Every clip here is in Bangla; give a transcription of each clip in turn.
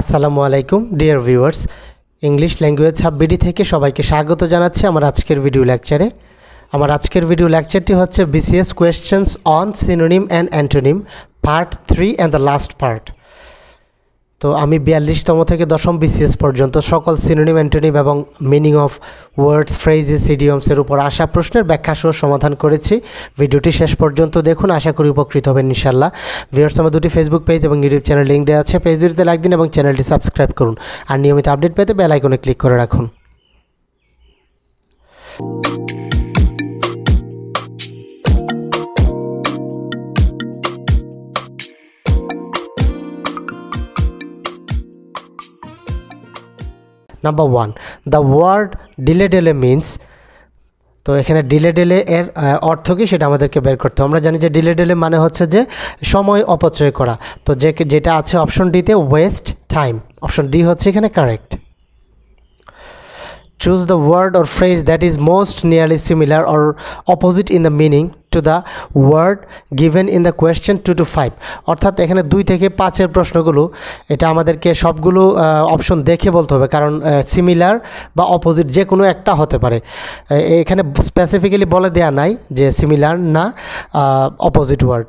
আসসালামু আলাইকুম dear viewers, English language hub BD থেকে সবাইকে স্বাগত জানাচ্ছি আমার আজকের ভিডিও লেকচারে। আমার আজকের ভিডিও লেকচারটি হচ্ছে BCS questions on synonym and antonym part 3 and the last part. তো আমি 42তম থেকে 10ম BCS পর্যন্ত সকল সিনোনিম, অ্যান্টোনিম এবং মিনিং অফ ওয়ার্ডস, ফ্রেজেস, ইডিয়মসের উপর আসা প্রশ্নের ব্যাখ্যা সহ সমাধান করেছি। ভিডিওটি শেষ পর্যন্ত দেখুন, আশা করি উপকৃত হবেন ইনশাআল্লাহ। ভিউয়ার্স, আমার দুটি ফেসবুক পেজ এবং ইউটিউব চ্যানেল লিঙ্ক দেওয়া আছে। পেজ দুটিতে লাইক দিন এবং চ্যানেলটি সাবস্ক্রাইব করুন, আর নিয়মিত আপডেট পেতে বেল আইকনে ক্লিক করে রাখুন। নাম্বার 1, দ্য ওয়ার্ড ডিলে ডেলে মিনস। তো এখানে ডিলে ডেলে এর অর্থ কী সেটা আমাদেরকে বের করতে হবে। আমরা জানি যে ডিলে ডেলে মানে হচ্ছে যে সময় অপচয় করা। তো যেটা আছে অপশন ডিতে, ওয়েস্ট টাইম। অপশন ডি হচ্ছে এখানে correct. Choose the word or phrase that is most nearly similar or opposite in the meaning to the word given in the question 2 to 5. অর্থাৎ এখানে 2 থেকে 5-এর প্রশ্নগুলো এটা আমাদেরকে সবগুলো অপশন দেখে বলতে হবে, কারণ সিমিলার বা অপোজিট যে কোনো একটা হতে পারে। এখানে স্পেসিফিক্যালি বলে দেয়া নাই যে সিমিলার না অপোজিট ওয়ার্ড।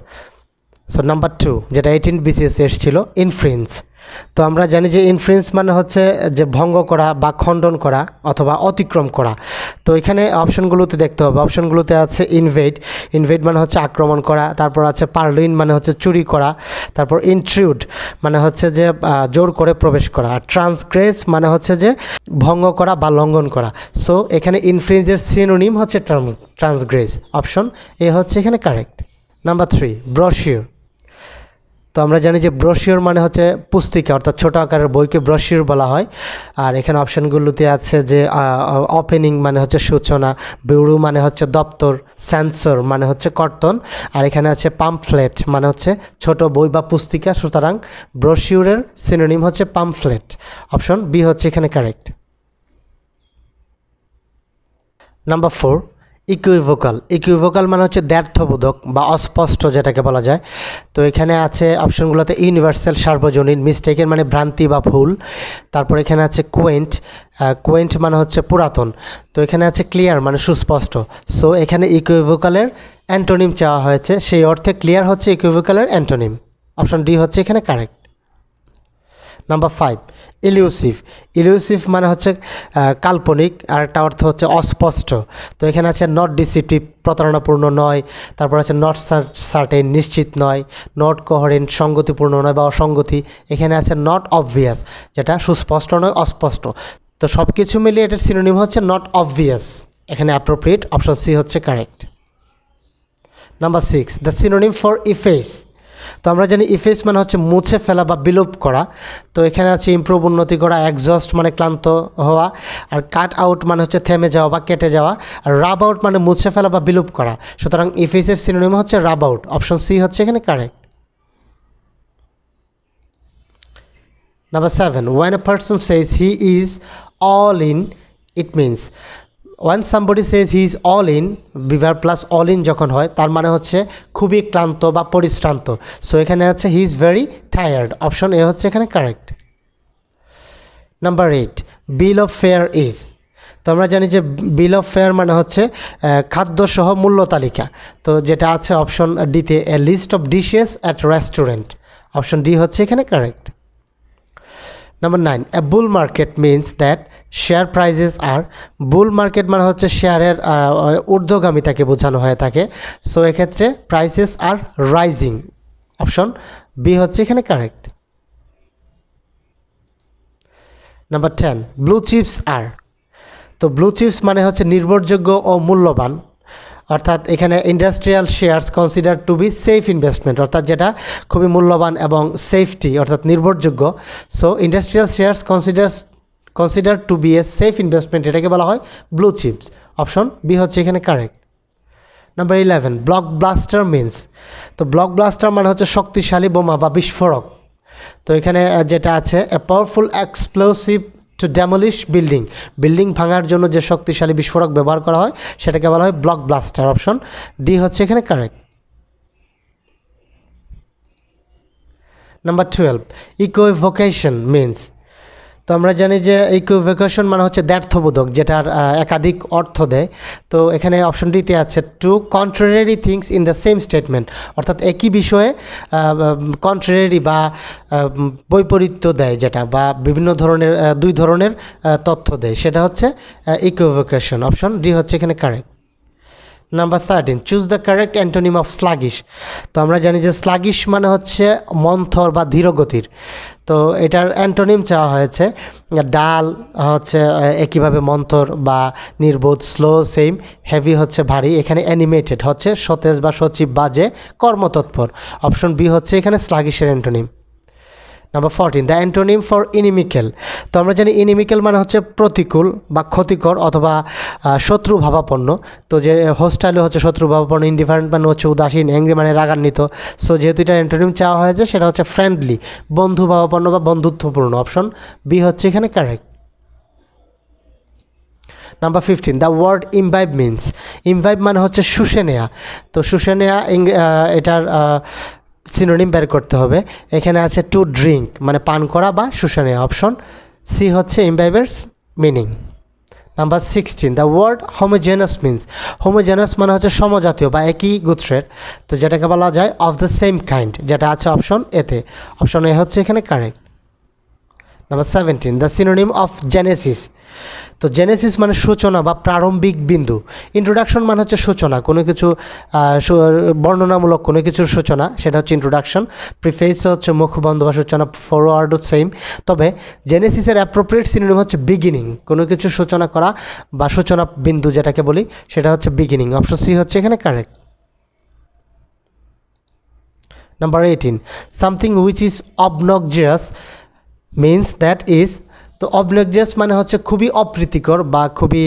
সো নাম্বার 2, যেটা 18 BCS এসেছিল, ইনফ্লুয়েন্স। তো আমরা জানি যে ইনফ্লুয়েন্স মানে হচ্ছে যে ভঙ্গ করা বা খণ্ডন করা অথবা অতিক্রম করা। তো এখানে অপশনগুলোতে দেখতে হবে। অপশনগুলোতে আছে ইনভেড। ইনভেড মানে হচ্ছে আক্রমণ করা। তারপর আছে পারলুইন মানে হচ্ছে চুরি করা। তারপর ইন্ট্রুড মানে হচ্ছে যে জোর করে প্রবেশ করা। আর ট্রান্সগ্রেস মানে হচ্ছে যে ভঙ্গ করা বা লঙ্ঘন করা। সো এখানে ইনফ্লুয়েন্সের সিনোনিম হচ্ছে ট্রান্সগ্রেস। অপশন এ হচ্ছে এখানে কারেক্ট। Number 3, brochure. তো আমরা জানি যে ব্রোশিওর মানে হচ্ছে পুস্তিকা, অর্থাৎ ছোটো আকারের বইকে ব্রোশিওর বলা হয়। আর এখানে অপশানগুলোতে আছে যে ওপেনিং মানে হচ্ছে সূচনা, বিউরো মানে হচ্ছে দপ্তর, সেন্সর মানে হচ্ছে কর্তন, আর এখানে আছে পাম্পফ্লেট মানে হচ্ছে ছোট বই বা পুস্তিকা। সুতরাং ব্রোশিওরের সিনোনিম হচ্ছে পাম্পফ্লেট। অপশন বি হচ্ছে এখানে কারেক্ট। Number 4, equivocal. ইকুইভোকাল মানে হচ্ছে দ্ব্যর্থবোধক বা অস্পষ্ট, যেটাকে বলা যায়। তো এখানে আছে অপশনগুলোতে ইউনিভার্সাল, সার্বজনীন, মিস্টেকের মানে ভ্রান্তি বা ভুল। তারপর এখানে আছে কোয়েন্ট। কোয়েন্ট মানে হচ্ছে পুরাতন। তো এখানে আছে ক্লিয়ার মানে সুস্পষ্ট। সো এখানে ইকুইভোকালের অ্যান্টোনিম চাওয়া হয়েছে, সেই অর্থে ক্লিয়ার হচ্ছে ইকুইভোকালের অ্যান্টোনিম। অপশন ডি হচ্ছে এখানে কারেক্ট। Number 5, illusive. ইলিউসিভ মানে হচ্ছে কাল্পনিক, আর একটা অর্থ হচ্ছে অস্পষ্ট। তো এখানে আছে নট ডিসিপটিভ, প্রতারণাপূর্ণ নয়। তারপর আছে নট সার্টেন, নিশ্চিত নয়। নট কোহারেন্ট, সঙ্গতিপূর্ণ নয় বা অসঙ্গতি। এখানে আছে নট অবভিয়াস, যেটা সুস্পষ্ট নয়, অস্পষ্ট। তো সব কিছু মিলিয়ে এটার সিনোনিম হচ্ছে নট অবভিয়াস। এখানে অ্যাপ্রোপ্রিয়েট। অপশন সি হচ্ছে correct. Number 6, the synonym for efface. তো আমরা জানি ইফেস মানে হচ্ছে মুছে ফেলা বা বিলোপ করা। তো এখানে আছে ইমপ্রুভ, উন্নতি করা। এক্সস্ট মানে ক্লান্ত হওয়া। আর কাট আউট মানে হচ্ছে থেমে যাওয়া বা কেটে যাওয়া। আর রাব আউট মানে মুছে ফেলা বা বিলোপ করা। সুতরাং ইফেসের সিনোনিম হচ্ছে রাব আউট। অপশন সি হচ্ছে এখানে correct. Number 7, when a person says he is all in, it means when somebody says he is all in, beaver plus all in যখন হয়, তার মানে হচ্ছে খুবই ক্লান্ত বা পরিশ্রান্ত। সো এখানে আছে he is very tired. Option A হচ্ছে এখানে correct. Number 8, bill of fair is. তো আমরা জানি যে বিল অফ ফেয়ার মানে হচ্ছে খাদ্যসহ মূল্য তালিকা। তো যেটা আছে অপশন ডিতে, a list of dishes at restaurant. Option D হচ্ছে এখানে correct. Number 9, a bull market means that share prices are. Bull market মানে হচ্ছে শেয়ারের ঊর্ধ্বগামিতাকে বোঝানো হয়ে থাকে। সো এক্ষেত্রে prices are rising. Option B হচ্ছে এখানে correct. Number 10, blue chips are. তো ব্লু চিপস মানে হচ্ছে নির্ভরযোগ্য ও মূল্যবান। অর্থাৎ এখানে industrial shares consider to be safe investment, অর্থাৎ যেটা খুবই মূল্যবান এবং সেফটি অর্থাৎ নির্ভরযোগ্য। So industrial shares consider to be a safe investment, এটাকে বলা হয় ব্লু চিপস। অপশন বি হচ্ছে এখানে correct. Number 11, block blaster means. তো ব্লক ব্লাস্টার মানে হচ্ছে শক্তিশালী বোমা বা বিস্ফোরক। তো এখানে যেটা আছে, a powerful explosive to demolish building. Building ভাঙার জন্য যে শক্তিশালী বিস্ফোরক ব্যবহার করা হয় সেটাকে বলা হয় ব্লক ব্লাস্টার। অপশন ডি হচ্ছে এখানে কারেক্ট। নাম্বার 12 ইকুইভোকেশন মিন্স, তো আমরা জানি যে ইকুইভোকেশন মানে হচ্ছে দ্ব্যর্থবোধক, যেটার একাধিক অর্থ দেয়। তো এখানে অপশন ডিতে আছে two contrary things in the same statement, অর্থাৎ একই বিষয়ে কন্ট্রারি বা বৈপরীত্য দেয়, যেটা বা বিভিন্ন ধরনের দুই ধরনের তথ্য দেয়, সেটা হচ্ছে ইকুইভোকেশন। অপশন ডি হচ্ছে এখানে correct. Number 13 choose the correct antonym of sluggish. তো আমরা জানি যে স্লাগিশ মানে হচ্ছে মন্থর বা ধীরগতির। তো এটার অ্যান্টোনিম চাওয়া হয়েছে ডাল হচ্ছে একইভাবে মন্থর বা নির্বোধ, স্লো সেম, হেভি হচ্ছে ভারী, এখানে অ্যানিমেটেড হচ্ছে সতেজ বা সজীব বাজে কর্মতৎপর। অপশন বি হচ্ছে এখানে স্লাগিশের antonym. Number 14 the antonym for inimical. তো আমরা জানি ইনিমিক্যাল মানে হচ্ছে প্রতিকূল বা ক্ষতিকর অথবা শত্রু ভাবাপন্ন। তো যে হোস্টাইল হচ্ছে শত্রু ভাবাপন্ন, ইনডিফারেন্ট মানে হচ্ছে উদাসীন, অ্যাংরি মানে রাগান্বিত। সো যেহেতু এটা অ্যান্টোনিম চাওয়া হয়েছে সেটা হচ্ছে ফ্রেন্ডলি, বন্ধু ভাবাপন্ন বা বন্ধুত্বপূর্ণ। অপশন বি হচ্ছে এখানে correct. Number 15 the word imbibe means, imbibe মানে হচ্ছে শুষে নেয়া। তো শুষে নেয়া এটার সিনোনিম বের করতে হবে। এখানে আছে টু ড্রিঙ্ক মানে পান করা বা শুষে নেওয়া। অপশন সি হচ্ছে ইমবাইবের meaning. Number 16 the word homogeneous means, homogeneous মানে হচ্ছে সমজাতীয় বা একই গোত্রের। তো যেটাকে বলা যায় অফ দ্য সেম কাইন্ড, যেটা আছে অপশন এতে। অপশন এ হচ্ছে এখানে correct. Number 17 the synonym of Genesis. তো জেনেসিস মানে সূচনা বা প্রারম্ভিক বিন্দু। ইন্ট্রোডাকশন মানে হচ্ছে সূচনা, কোনো কিছু বর্ণনামূলক কোনো কিছুর সূচনা, সেটা হচ্ছে ইন্ট্রোডাকশন। প্রিফেস হচ্ছে মুখবন্ধ বা সূচনা, ফরওয়ার্ডও সেম। তবে জেনেসিসের অ্যাপ্রোপ্রিয়েট সিনোনিম হচ্ছে বিগিনিং, কোনো কিছু সূচনা করা বা সূচনা বিন্দু যেটাকে বলি সেটা হচ্ছে বিগিনিং। অপশন সি হচ্ছে এখানে correct. Number 18 something which is obnoxious means that is. তো অবনক্সিয়াস মানে হচ্ছে খুবই অপ্রীতিকর বা খুবই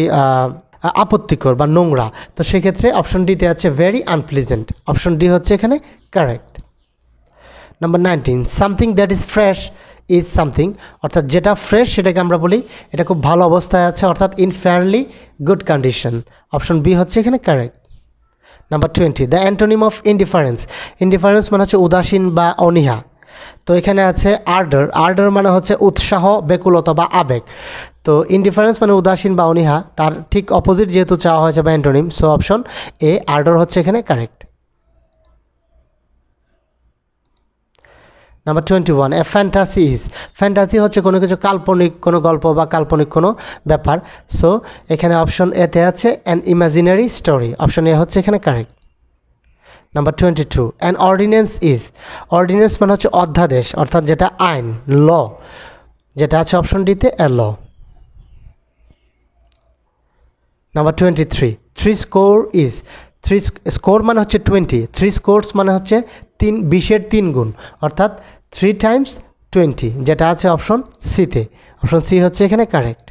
আপত্তিকর বা নোংরা। তো সেক্ষেত্রে অপশন ডিতে আছে ভেরি আনপ্লিজেন্ট। অপশন ডি হচ্ছে এখানে correct. Number 19 something that is fresh is something, অর্থাৎ যেটা ফ্রেশ সেটাকে আমরা বলি এটা খুব ভালো অবস্থায় আছে, অর্থাৎ in fairly good condition. Option B হচ্ছে এখানে correct. Number 20 the antonym of indifference, indifference মানে হচ্ছে উদাসীন বা অনীহা। তো এখানে আছে আর্ডার, আর্ডার মানে হচ্ছে উৎসাহ, ব্যাকুলতা বা আবেগ। তো ইনডিফারেন্স মানে উদাসীন বা অনীহা, তার ঠিক অপোজিট যেহেতু চাওয়া হয়েছে বা antonym, so option A order হচ্ছে এখানে correct. Number 21 A fantasy is, fantasy হচ্ছে কোনো কিছু কাল্পনিক কোনো গল্প বা কাল্পনিক কোনো ব্যাপার। সো এখানে অপশন এতে আছে an imaginary story. Option A হচ্ছে এখানে correct. Number 22 an ordinance is, ordinance মানে হচ্ছে অধ্যাদেশ, অর্থাৎ যেটা আইন, ল, যেটা আছে অপশন ডিতে a law. Number 23 three score is, three score মানে হচ্ছে 20, থ্রি স্কোরস মানে হচ্ছে 20-এর 3 গুণ, অর্থাৎ 3 টাইমস 20, যেটা আছে অপশন সিতে। অপশন সি হচ্ছে এখানে correct.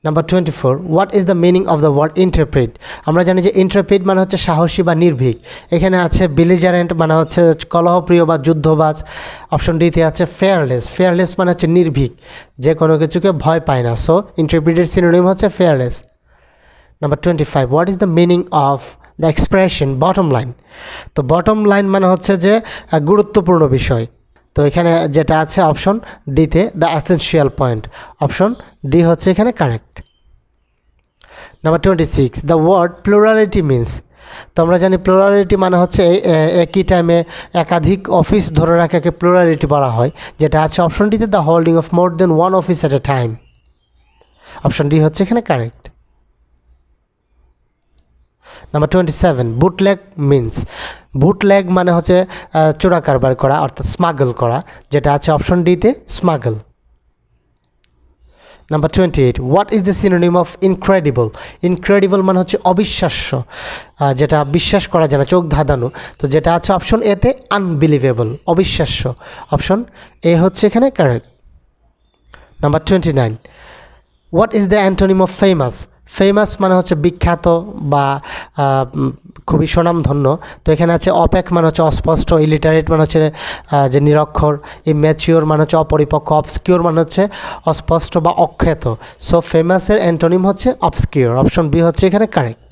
Number 24 what is the meaning of the word interpret. আমরা জানি যে ইন্টারপ্রিট মানে হচ্ছে সাহসী বা নির্ভীক। এখানে আছে বিলিজারেন্ট মানে হচ্ছে কলহপ্রিয় বা যুদ্ধবাজ। অপশন ডিতে আছে ফেয়ারলেস, ফেয়ারলেস মানে হচ্ছে নির্ভীক, যে কোনো কিছুকে ভয় পায় না। সো ইন্টারপ্রিটের সিনোনিম হচ্ছে fearless. Number 25 what is the meaning of the expression bottom line. তো বটম লাইন মানে হচ্ছে যে গুরুত্বপূর্ণ বিষয়। তো এখানে যেটা আছে অপশন ডিতে the essential point. Option D হচ্ছে এখানে correct. Number 26 the word plurality means. তো আমরা জানি প্লুরালিটি মানে হচ্ছে একই টাইমে একাধিক অফিস ধরে রাখাকে প্লুরালিটি বলা হয়, যেটা আছে অপশন ডিতে the holding of more than one office at a time. Option D হচ্ছে এখানে correct. Number 27 bootleg means, bootleg মানে হচ্ছে চোরা কারবার করা, অর্থাৎ স্মাগল করা, যেটা আছে অপশন ডিতে smuggle. Number 28 what is the synonym of incredible. Incredible মানে হচ্ছে অবিশ্বাস্য, যেটা বিশ্বাস করা যায় না, চোখ ধাঁধানো। তো যেটা আছে অপশন এতে আনবিলিভেবল, অবিশ্বাস্য। অপশন এ হচ্ছে এখানে correct. Number 29 what is the antonym of famous. Famous মানে হচ্ছে বিখ্যাত বা খুবই সুনামধন্য। তো এখানে আছে অপেক মানে হচ্ছে অস্পষ্ট, ইলিটারেট মানে হচ্ছে যে নিরক্ষর, ইম্যাচিওর মানে হচ্ছে অপরিপক্ক, অবস্কিওর মানে হচ্ছে অস্পষ্ট বা অখ্যাত। সো ফেমাসের অ্যান্টোনিম হচ্ছে অবস্কিওর। অপশন বি হচ্ছে এখানে correct.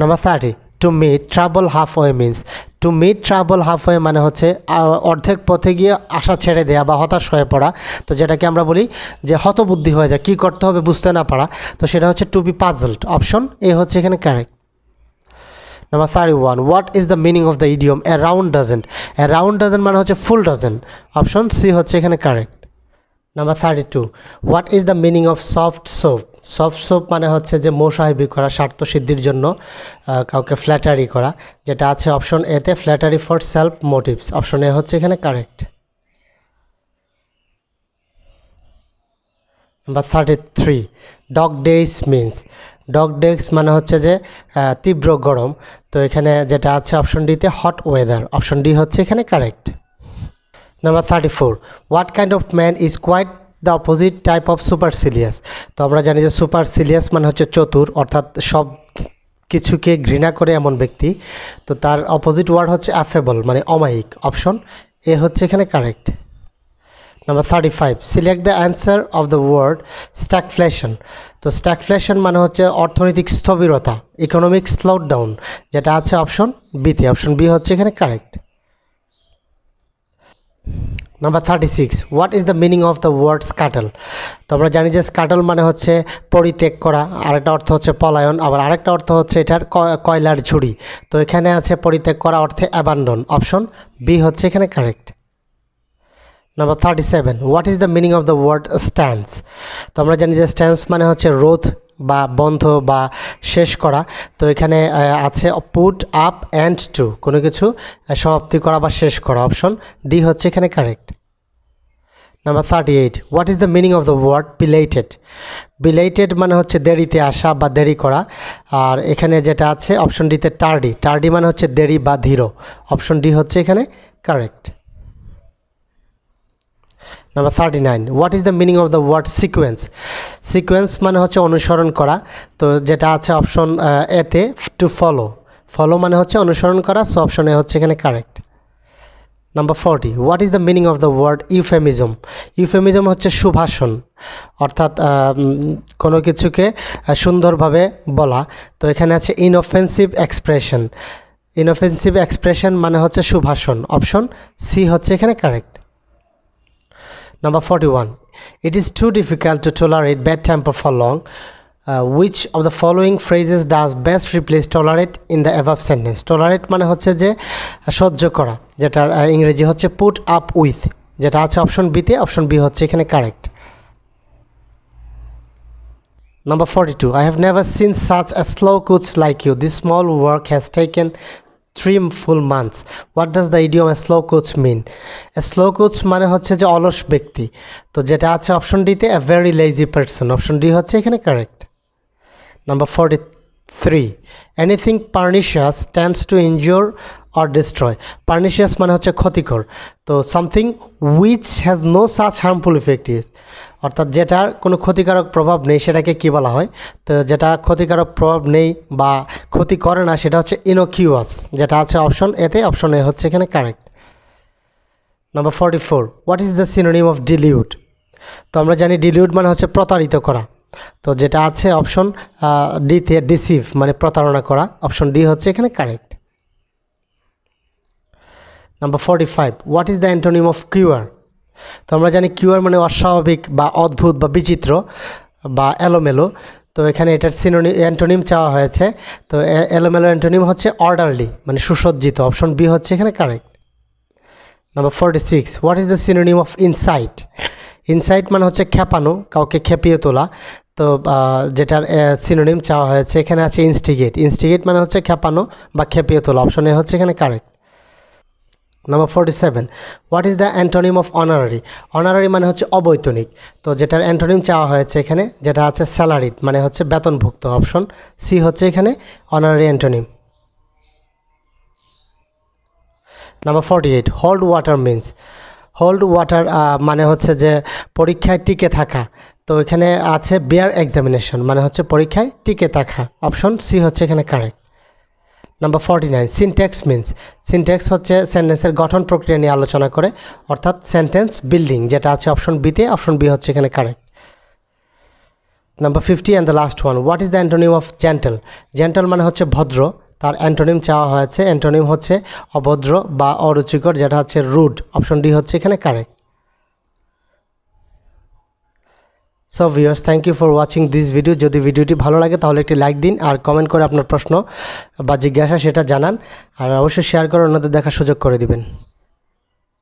Number 30 to meet travel halfway means, to meet travel halfway মানে হচ্ছে অর্ধেক পথে গিয়ে আশা ছেড়ে দেয়া বা হতাশ হয়ে পড়া। তো যেটাকে আমরা বলি যে হতবুদ্ধি হয়ে যায়, কী করতে হবে বুঝতে না পারা, তো সেটা হচ্ছে to be puzzled. Option A হচ্ছে এখানে correct. Number 31, what is the meaning of the idiom a round dozen? A round dozen মানে হচ্ছে ফুল ডজন। অপশন সি হচ্ছে এখানে correct. Number 32, what is the meaning of soft soap? Soft soap মানে হচ্ছে যে মোসাহেবি করা, স্বার্থ সিদ্ধির জন্য কাউকে ফ্ল্যাটারি করা, যেটা আছে অপশন এতে flattery for self motives. Option A হচ্ছে এখানে correct. Number 33, dog days means, dog days মানে হচ্ছে যে তীব্র গরম, তো এখানে যেটা আছে অপশন ডিতে হট ওয়েদার। অপশন ডি হচ্ছে এখানে correct. Number 34, what kind of man is quite the opposite type of supercilious? তো আমরা জানি যে সুপারসিলিয়াস মানে হচ্ছে চতুর, অর্থাৎ সব কিছুকে ঘৃণা করে এমন ব্যক্তি। তো তার অপোজিট ওয়ার্ড হচ্ছে অ্যাফেবল মানে অমায়িক। অপশন এ হচ্ছে এখানে correct. Number 35, select the answer of the word stagflation. তো stagflation মানে হচ্ছে অর্থনৈতিক স্থবিরতা, ইকোনমিক স্লোডাউন, যেটা আছে অপশন বিতে। অপশন বি হচ্ছে এখানে correct. Number 36, what is the meaning of the word scuttle? তো আমরা জানি যে স্কাটল মানে হচ্ছে পরিত্যাগ করা, আরেকটা অর্থ হচ্ছে পলায়ন, আবার আরেকটা অর্থ হচ্ছে এটার কয়লার ঝুড়ি। তো এখানে আছে পরিত্যাগ করা অর্থে অ্যাবান্ডন। অপশন বি হচ্ছে এখানে correct. Number 37, what is the meaning of the word stance? তো আমরা জানি যে স্ট্যান্স মানে হচ্ছে রোধ বা বন্ধ বা শেষ করা। তো এখানে আছে পুট আপ অ্যান্ড টু, কোনো কিছু সমাপ্তি করা বা শেষ করা। অপশন ডি হচ্ছে এখানে correct. Number 38, what is the meaning of the word belated? Belated মানে হচ্ছে দেরিতে আসা বা দেরি করা, আর এখানে যেটা আছে অপশন ডিতে টার্ডি, টার্ডি মানে হচ্ছে দেরি বা ধীর। অপশন ডি হচ্ছে এখানে correct. Number 39, what is the meaning of the word sequence? Sequence মানে হচ্ছে অনুসরণ করা, তো যেটা আছে অপশন এতে টু ফলো, ফলো মানে হচ্ছে অনুসরণ করা। সো অপশন এ হচ্ছে এখানে correct. Number 40, what is the meaning of the word euphemism? Euphemism হচ্ছে সুভাষণ, অর্থাৎ কোনো কিছুকে সুন্দরভাবে বলা। তো এখানে আছে ইনঅফেন্সিভ এক্সপ্রেশন, ইনঅফেন্সিভ এক্সপ্রেশন মানে হচ্ছে সুভাষণ। অপশন সি হচ্ছে এখানে correct. Number 41, it is too difficult to tolerate bad temper for long. Which of the following phrases does best replace tolerate in the above sentence? Tolerate মানে হচ্ছে যে সহ্য করা, যেটার ইংরেজি হচ্ছে put up with, যেটা আছে অপশন বিতে। অপশন বি হচ্ছে এখানে correct. Number 42, I have never seen such a slow coach like you. This small work has taken 3 full months. What does the idiom a slow coach mean? A slow coach মানে হচ্ছে যে অলস ব্যক্তি, তো যেটা আছে অপশন ডিতে a very lazy person। Option D হচ্ছে এখানে correct. Number 43, anything pernicious tends to injure or destroy. Pernicious মানে হচ্ছে ক্ষতিকর, তো something which has no such harmful effect is, অর্থাৎ যেটার কোনো ক্ষতিকারক প্রভাব নেই সেটাকে কি বলা হয়? তো যেটা ক্ষতিকারক প্রভাব নেই বা ক্ষতি করে না সেটা হচ্ছে ইনোকিউয়াস, যেটা আছে অপশন এতে। অপশন এ হচ্ছে এখানে correct. Number 44, what is the synonym of delude? তো আমরা জানি ডিলিউড মানে হচ্ছে প্রতারিত করা, তো যেটা আছে অপশন ডিতে ডিসিভ মানে প্রতারণা করা। অপশন ডি হচ্ছে এখানে correct. Number 45, what is the antonym of queer? তো আমরা জানি কিউয়ার মানে অস্বাভাবিক বা অদ্ভুত বা বিচিত্র বা এলোমেলো, তো এখানে এটার সিনোনিম অ্যান্টোনিম চাওয়া হয়েছে। তো এলোমেলো অ্যান্টোনিম হচ্ছে অর্ডারলি মানে সুসজ্জিত। অপশন বি হচ্ছে এখানে correct. Number 46, what is the synonym of insight? Insight মানে হচ্ছে খেপানো, কাউকে খেপিয়ে তোলা, তো যেটার সিনোনিম চাওয়া হয়েছে এখানে আছে ইনস্টিগেট, ইনস্টিগেট মানে হচ্ছে খেপানো বা খেপিয়ে তোলা। অপশন এ হচ্ছে এখানে correct. Number 47, what is the antonym of honorary? Honorary মানে হচ্ছে অবৈতনিক, তো যেটার অ্যান্টোনিম চাওয়া হয়েছে এখানে যেটা আছে স্যালারিড মানে হচ্ছে বেতনভুক্ত। অপশন সি হচ্ছে এখানে honorary antonym. Number 48, hold water means, hold water মানে হচ্ছে যে পরীক্ষায় টিকে থাকা, তো এখানে আছে বেয়ার এক্সামিনেশন মানে হচ্ছে পরীক্ষায় টিকে থাকা। অপশন সি হচ্ছে এখানে correct. Number 49, syntax means, syntax হচ্ছে সেন্টেন্সের গঠন প্রক্রিয়া নিয়ে আলোচনা করে, অর্থাৎ সেন্টেন্স বিল্ডিং, যেটা আছে অপশন বিতে। অপশন বি হচ্ছে এখানে correct. Number 50 and the last one, what is the antonym of gentle? Gentle মানে হচ্ছে ভদ্র, তার অ্যান্টোনিম চাওয়া হয়েছে। অ্যান্টোনিম হচ্ছে অভদ্র বা অরুচিকর, যেটা হচ্ছে রুড। অপশন ডি হচ্ছে এখানে correct. So viewers, thank you for watching this video. যদি ভিডিওটি ভালো লাগে তাহলে একটি লাইক দিন, আর কমেন্ট করে আপনার প্রশ্ন বা জিজ্ঞাসা সেটা জানান, আর অবশ্যই শেয়ার করে অন্যদের দেখার সুযোগ করে দিবেন।